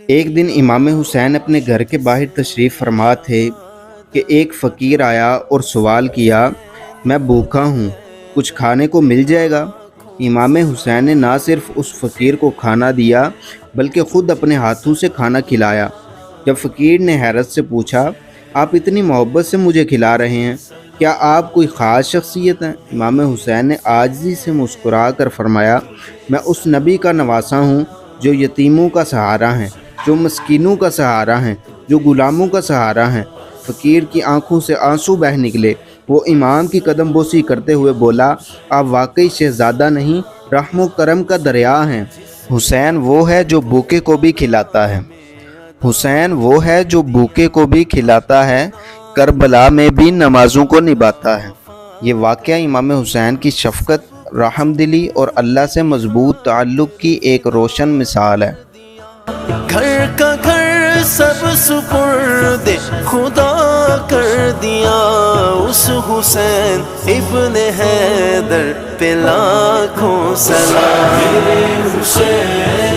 ایک دن امام حسین اپنے گھر کے باہر تشریف فرما تھے کہ ایک فقیر آیا اور سوال کیا، میں بھوکا ہوں، کچھ کھانے کو مل جائے گا؟ امام حسین نے نہ صرف اس فقیر کو کھانا دیا بلکہ خود اپنے ہاتھوں سے کھانا کھلایا۔ جب فقیر نے حیرت سے پوچھا، آپ اتنی محبت سے مجھے کھلا رہے ہیں، کیا آپ کوئی خاص شخصیت ہیں؟ امام حسین نے عاجزی سے مسکرا کر فرمایا، میں اس نبی کا نواسا ہوں جو یتیموں کا سہارا ہیں، جو مسکینوں کا سہارا ہیں، جو غلاموں کا سہارا ہیں۔ فقیر کی آنکھوں سے آنسو بہہ نکلے۔ وہ امام کی قدم بوسی کرتے ہوئے بولا، آپ واقعی شہزادہ نہیں، رحم و کرم کا دریا ہیں۔ حسین وہ ہے جو بھوکے کو بھی کھلاتا ہے، حسین وہ ہے جو بھوکے کو بھی کھلاتا ہے، کربلا میں بھی نمازوں کو نبھاتا ہے۔ یہ واقعہ امام حسین کی شفقت، رحم دلی اور اللہ سے مضبوط تعلق کی ایک روشن مثال ہے۔ گھر کا گھر سب سپرد خدا کر دیا، اس حسین ابن حیدر پہ لاکھوں سلام۔ میرے حسین